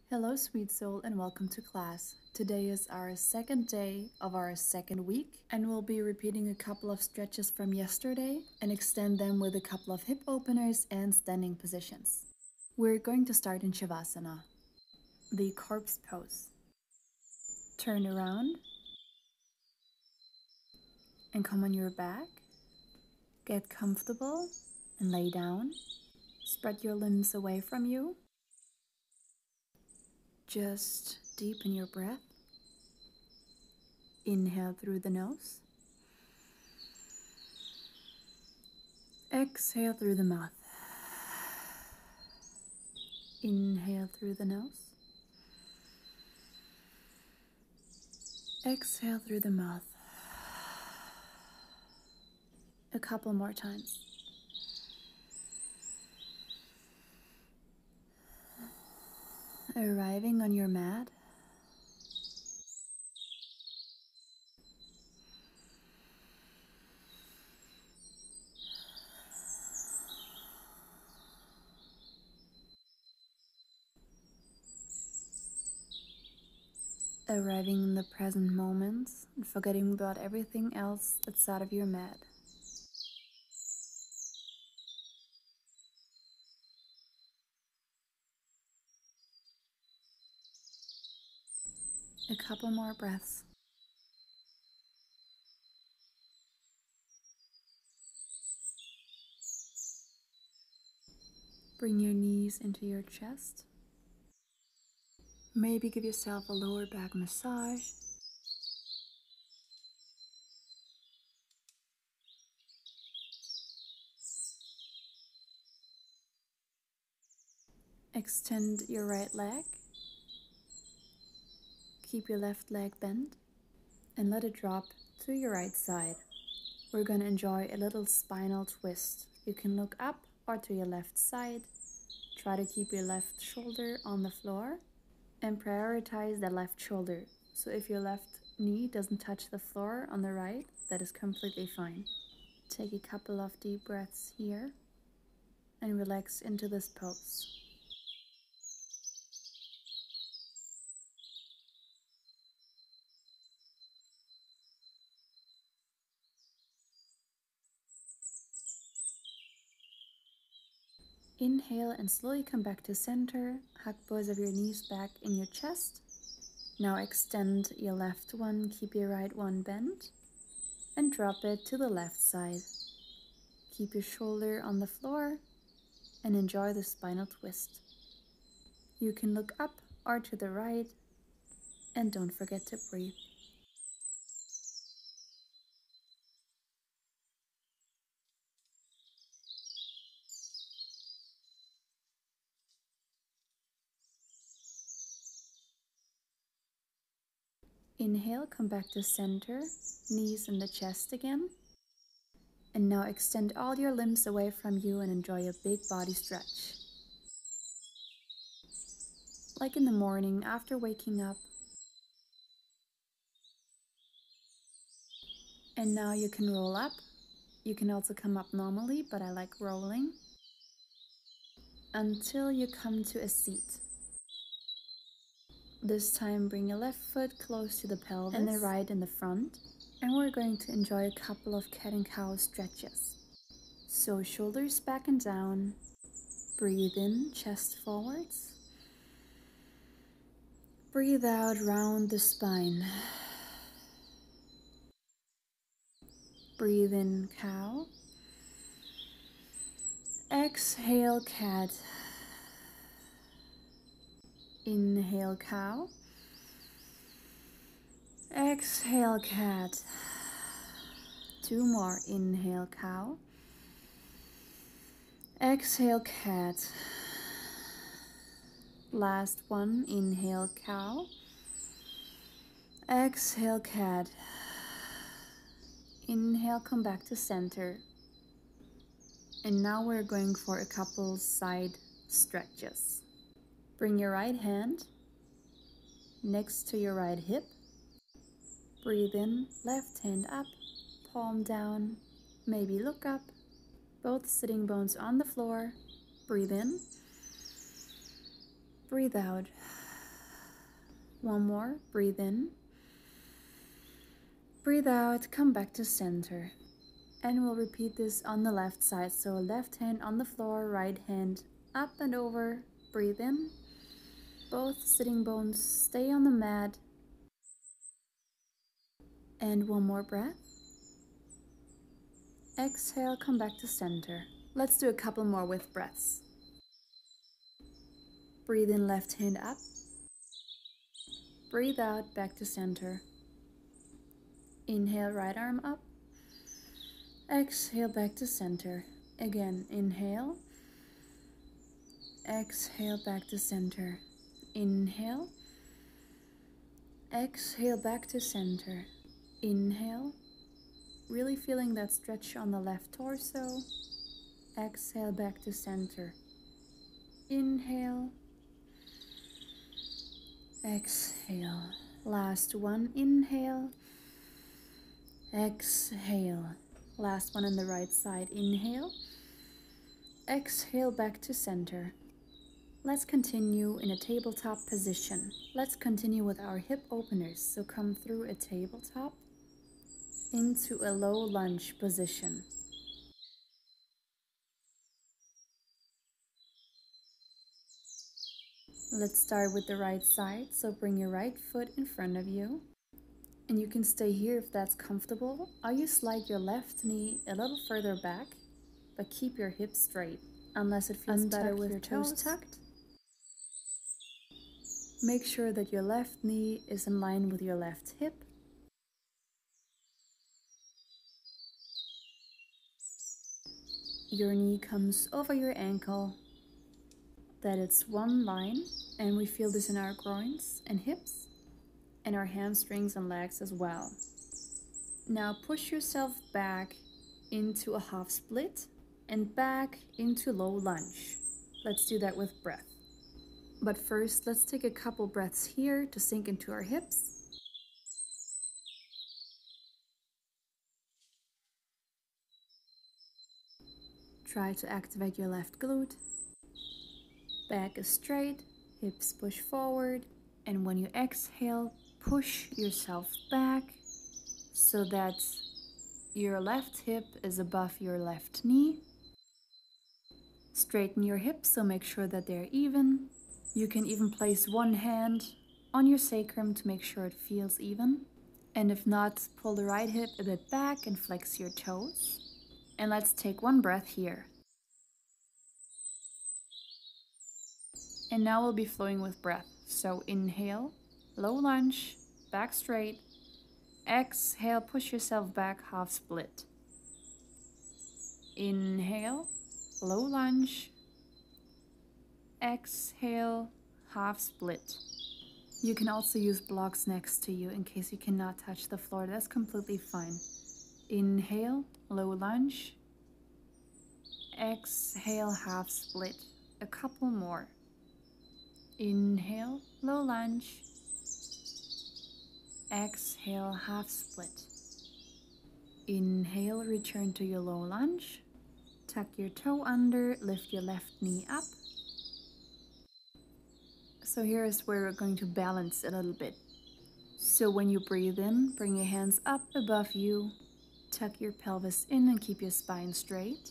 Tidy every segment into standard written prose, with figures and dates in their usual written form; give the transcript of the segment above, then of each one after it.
Hello, sweet soul, and welcome to class. Today is our second day of our second week, and we'll be repeating a couple of stretches from yesterday and extend them with a couple of hip openers and standing positions. We're going to start in Shavasana, the corpse pose. Turn around and come on your back. Get comfortable and lay down. Spread your limbs away from you. Just deepen your breath. Inhale through the nose. Exhale through the mouth. Inhale through the nose. Exhale through the mouth. A couple more times. Arriving on your mat. Arriving in the present moment and forgetting about everything else outside of your mat. A couple more breaths. Bring your knees into your chest. Maybe give yourself a lower back massage. Extend your right leg. Keep your left leg bent and let it drop to your right side. We're going to enjoy a little spinal twist. You can look up or to your left side. Try to keep your left shoulder on the floor and prioritize the left shoulder. So if your left knee doesn't touch the floor on the right, that is completely fine. Take a couple of deep breaths here and relax into this pose. Inhale and slowly come back to center. Hug both of your knees back in your chest. Now extend your left one, keep your right one bent, and drop it to the left side. Keep your shoulder on the floor and enjoy the spinal twist. You can look up or to the right, and don't forget to breathe. Inhale, come back to center, knees in the chest again. And now extend all your limbs away from you and enjoy a big body stretch. Like in the morning after waking up. And now you can roll up. You can also come up normally, but I like rolling. Until you come to a seat. This time bring your left foot close to the pelvis and the right in the front. And we're going to enjoy a couple of cat and cow stretches. So shoulders back and down. Breathe in, chest forwards. Breathe out, round the spine. Breathe in, cow. Exhale, cat. Inhale, cow. Exhale, cat. Two more. Inhale, cow. Exhale, cat. Last one. Inhale, cow. Exhale, cat. Inhale, come back to center. And now we're going for a couple side stretches. Bring your right hand next to your right hip. Breathe in, left hand up, palm down, maybe look up. Both sitting bones on the floor. Breathe in, breathe out. One more, breathe in. Breathe out, come back to center. And we'll repeat this on the left side. So left hand on the floor, right hand up and over. Breathe in. Both sitting bones stay on the mat. And one more breath. Exhale, come back to center. Let's do a couple more with breaths. Breathe in, left hand up. Breathe out, back to center. Inhale, right arm up. Exhale, back to center. Again, inhale. Exhale, back to center. Inhale. Exhale, back to center. Inhale. Really feeling that stretch on the left torso. Exhale, back to center. Inhale. Exhale. Last one, inhale. Exhale. Last one on the right side, inhale. Exhale, back to center. Let's continue in a tabletop position. Let's continue with our hip openers. So come through a tabletop into a low lunge position. Let's start with the right side. So bring your right foot in front of you. And you can stay here if that's comfortable, or you slide your left knee a little further back, but keep your hips straight, unless it feels better with your toes tucked. Make sure that your left knee is in line with your left hip. Your knee comes over your ankle, that it's one line, and we feel this in our groins and hips, and our hamstrings and legs as well. Now push yourself back into a half split and back into low lunge. Let's do that with breath. But first, let's take a couple breaths here to sink into our hips. Try to activate your left glute. Back is straight, hips push forward, and when you exhale, push yourself back so that your left hip is above your left knee. Straighten your hips, so make sure that they're even. You can even place one hand on your sacrum to make sure it feels even. And if not, pull the right hip a bit back and flex your toes. And let's take one breath here. And now we'll be flowing with breath. So inhale, low lunge, back straight. Exhale, push yourself back, half split. Inhale, low lunge. Exhale, half split. You can also use blocks next to you in case you cannot touch the floor. That's completely fine. Inhale, low lunge. Exhale, half split. A couple more. Inhale, low lunge. Exhale, half split. Inhale, return to your low lunge. Tuck your toe under, lift your left knee up. So here is where we're going to balance a little bit. So when you breathe in, bring your hands up above you. Tuck your pelvis in and keep your spine straight.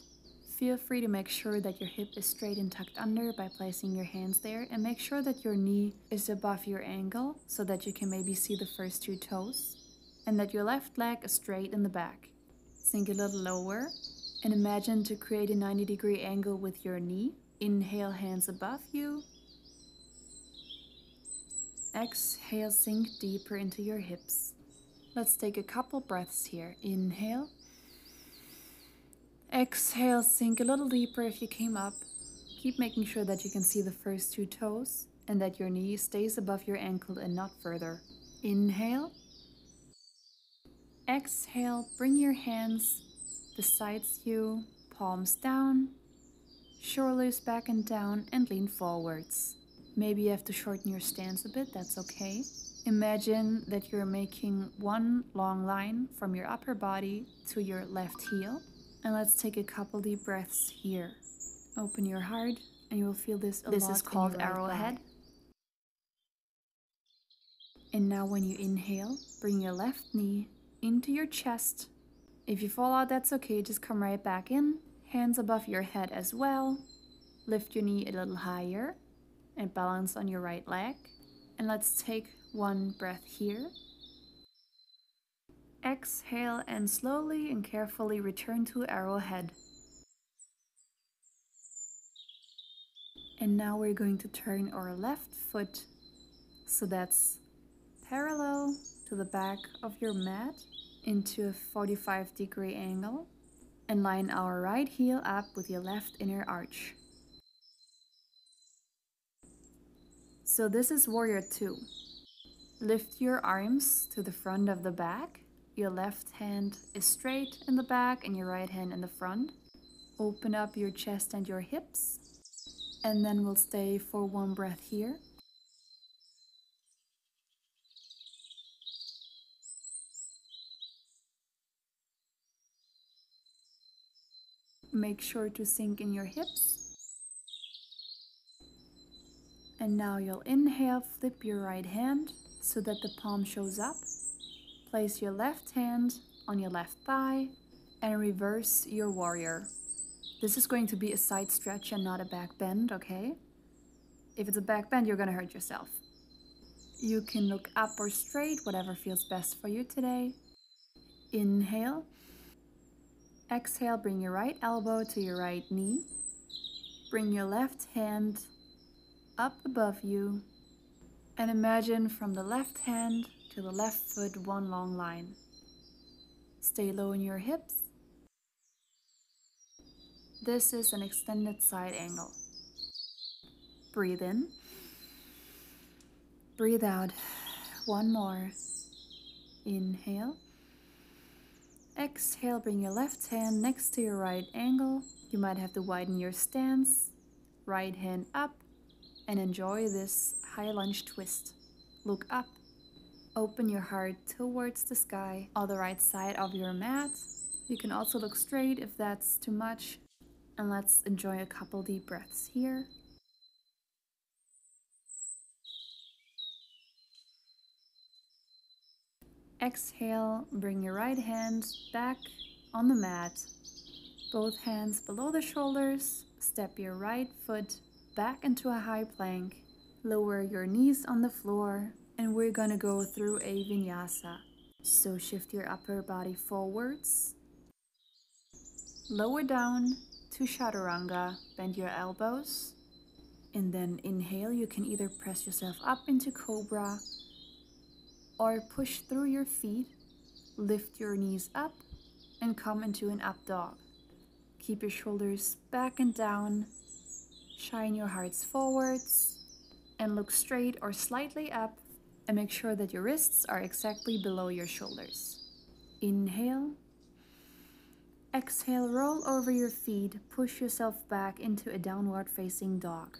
Feel free to make sure that your hip is straight and tucked under by placing your hands there, and make sure that your knee is above your ankle so that you can maybe see the first two toes, and that your left leg is straight in the back. Sink a little lower and imagine to create a 90-degree angle with your knee. Inhale, hands above you. Exhale, sink deeper into your hips. Let's take a couple breaths here. Inhale. Exhale, sink a little deeper if you came up. Keep making sure that you can see the first two toes and that your knee stays above your ankle and not further. Inhale. Exhale, bring your hands besides you, palms down, shoulders back and down, and lean forwards. Maybe you have to shorten your stance a bit, that's okay. Imagine that you're making one long line from your upper body to your left heel. And let's take a couple deep breaths here. Open your heart and you will feel this a lot. This is called arrowhead. And now when you inhale, bring your left knee into your chest. If you fall out, that's okay, just come right back in. Hands above your head as well. Lift your knee a little higher and balance on your right leg. And let's take one breath here. Exhale and slowly and carefully return to arrowhead. And now we're going to turn our left foot so that's parallel to the back of your mat into a 45-degree angle, and line our right heel up with your left inner arch. So this is Warrior 2. Lift your arms to the front of the back. Your left hand is straight in the back and your right hand in the front. Open up your chest and your hips. And then we'll stay for one breath here. Make sure to sink in your hips. And now you'll inhale, flip your right hand so that the palm shows up. Place your left hand on your left thigh and reverse your warrior. This is going to be a side stretch and not a back bend, okay? If it's a back bend, you're gonna hurt yourself. You can look up or straight, whatever feels best for you today. Inhale. Exhale, bring your right elbow to your right knee. Bring your left hand up above you. And imagine from the left hand to the left foot one long line. Stay low in your hips. This is an extended side angle. Breathe in. Breathe out. One more. Inhale. Exhale, bring your left hand next to your right angle. You might have to widen your stance. Right hand up and enjoy this high lunge twist. Look up. Open your heart towards the sky on the right side of your mat. You can also look straight if that's too much. And let's enjoy a couple deep breaths here. Exhale, bring your right hand back on the mat. Both hands below the shoulders. Step your right foot back into a high plank. Lower your knees on the floor. And we're gonna go through a vinyasa. So shift your upper body forwards. Lower down to chaturanga. Bend your elbows. And then inhale, you can either press yourself up into cobra or push through your feet, lift your knees up, and come into an up dog. Keep your shoulders back and down, shine your hearts forwards, and look straight or slightly up, and make sure that your wrists are exactly below your shoulders. Inhale. Exhale, roll over your feet, push yourself back into a downward facing dog.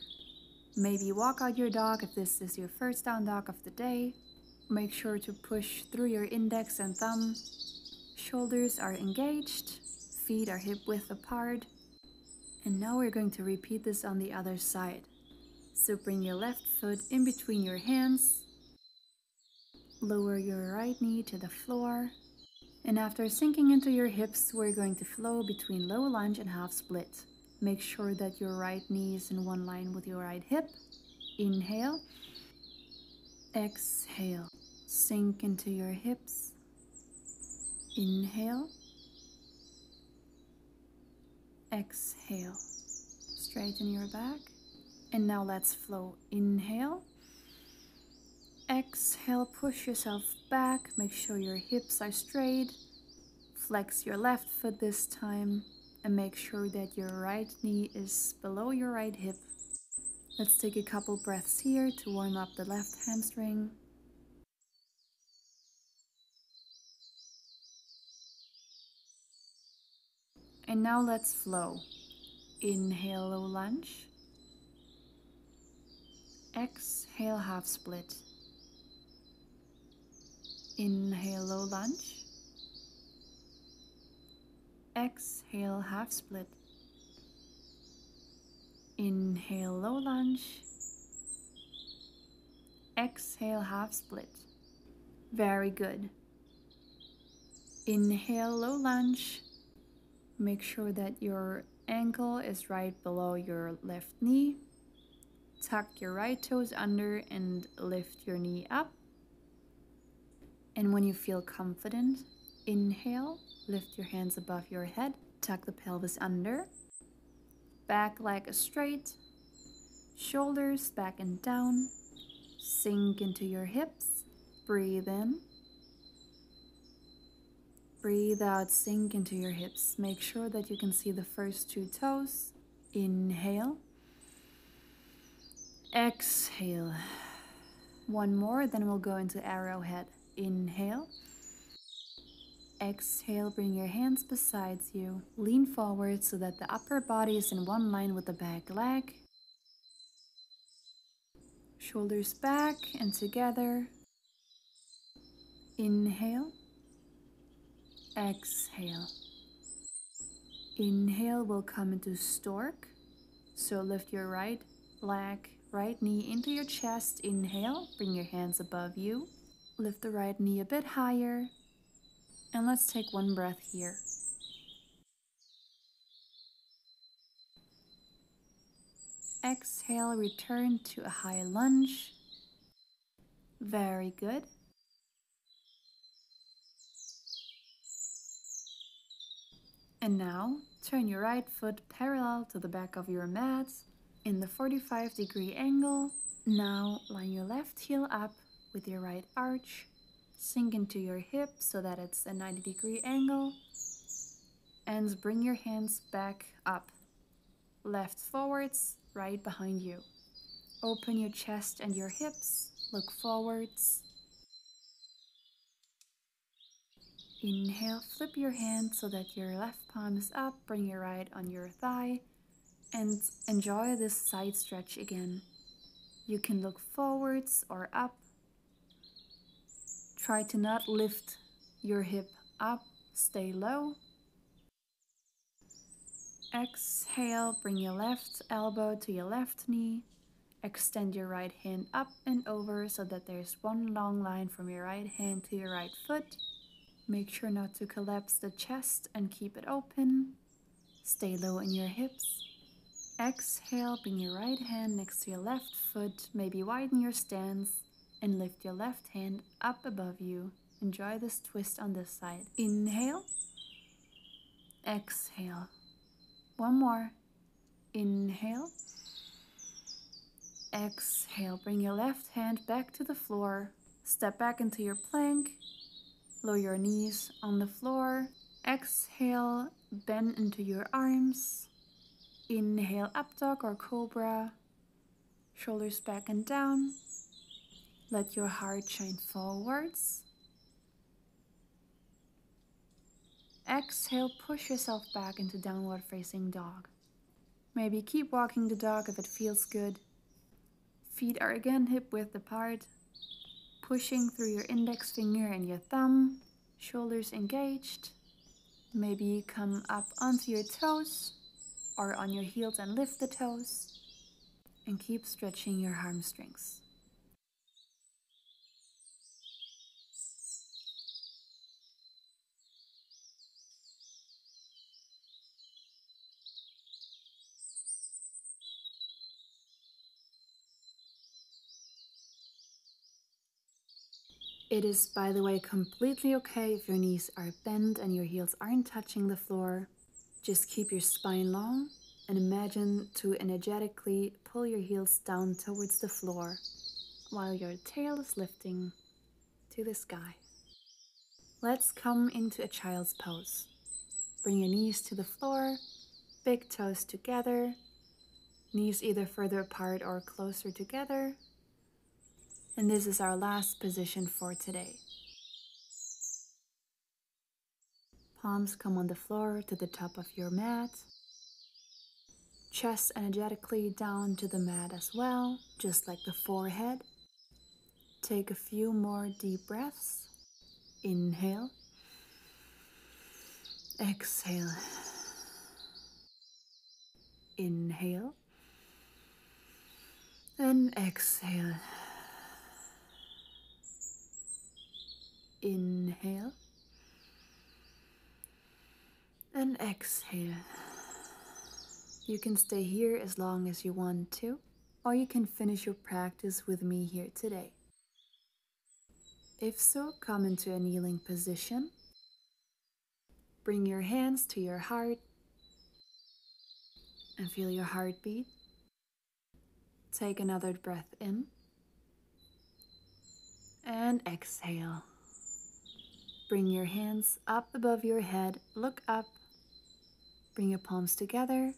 Maybe walk out your dog if this is your first down dog of the day. Make sure to push through your index and thumb. Shoulders are engaged, feet are hip width apart. And now we're going to repeat this on the other side. So bring your left foot in between your hands. Lower your right knee to the floor. And after sinking into your hips, we're going to flow between low lunge and half split. Make sure that your right knee is in one line with your right hip. Inhale. Exhale. Sink into your hips. Inhale. Exhale. Straighten your back. And now let's flow. Inhale. Exhale. Push yourself back. Make sure your hips are straight. Flex your left foot this time. And make sure that your right knee is below your right hip. Let's take a couple breaths here to warm up the left hamstring. And now let's flow. Inhale, low lunge. Exhale, half split. Inhale, low lunge. Exhale, half split. Inhale, low lunge. Exhale, half split. Very good. Inhale, low lunge. Make sure that your ankle is right below your left knee. Tuck your right toes under and lift your knee up. And when you feel confident, inhale, lift your hands above your head, tuck the pelvis under, back leg straight, shoulders back and down, sink into your hips, breathe in, breathe out, sink into your hips. Make sure that you can see the first two toes. Inhale, exhale. One more, then we'll go into arrowhead. Inhale, exhale, bring your hands beside you. Lean forward so that the upper body is in one line with the back leg. Shoulders back and together. Inhale, exhale. Inhale, we'll come into stork. So lift your right leg, right knee into your chest. Inhale, bring your hands above you. Lift the right knee a bit higher. And let's take one breath here. Exhale, return to a high lunge. Very good. And now, turn your right foot parallel to the back of your mat in the 45-degree angle. Now, line your left heel up with your right arch. Sink into your hip so that it's a 90-degree angle. And bring your hands back up. Left forwards, right behind you. Open your chest and your hips. Look forwards. Inhale, flip your hand so that your left palm is up. Bring your right on your thigh. And enjoy this side stretch again. You can look forwards or up. Try to not lift your hip up. Stay low. Exhale, bring your left elbow to your left knee. Extend your right hand up and over so that there's one long line from your right hand to your right foot. Make sure not to collapse the chest and keep it open. Stay low in your hips. Exhale, bring your right hand next to your left foot. Maybe widen your stance and lift your left hand up above you. Enjoy this twist on this side. Inhale. Exhale. One more. Inhale. Exhale. Bring your left hand back to the floor. Step back into your plank. Lower your knees on the floor. Exhale. Bend into your arms. Inhale, up dog or cobra. Shoulders back and down. Let your heart shine forwards. Exhale, push yourself back into downward facing dog. Maybe keep walking the dog if it feels good. Feet are again hip width apart. Pushing through your index finger and your thumb. Shoulders engaged. Maybe come up onto your toes or on your heels and lift the toes. And keep stretching your hamstrings. It is, by the way, completely okay if your knees are bent and your heels aren't touching the floor. Just keep your spine long and imagine to energetically pull your heels down towards the floor while your tail is lifting to the sky. Let's come into a child's pose. Bring your knees to the floor, big toes together, knees either further apart or closer together. And this is our last position for today. Palms come on the floor to the top of your mat. Chest energetically down to the mat as well, just like the forehead. Take a few more deep breaths. Inhale. Exhale. Inhale. And exhale. Inhale and exhale. You can stay here as long as you want to, or you can finish your practice with me here today. If so, come into a kneeling position. Bring your hands to your heart and feel your heartbeat. Take another breath in and exhale. Bring your hands up above your head, look up. Bring your palms together.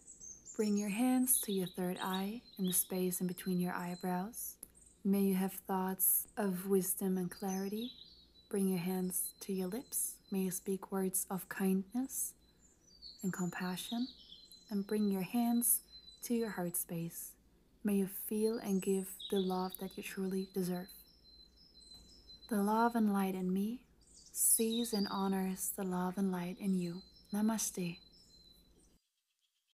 Bring your hands to your third eye in the space in between your eyebrows. May you have thoughts of wisdom and clarity. Bring your hands to your lips. May you speak words of kindness and compassion. And bring your hands to your heart space. May you feel and give the love that you truly deserve. The love and light in me sees and honors the love and light in you. Namaste.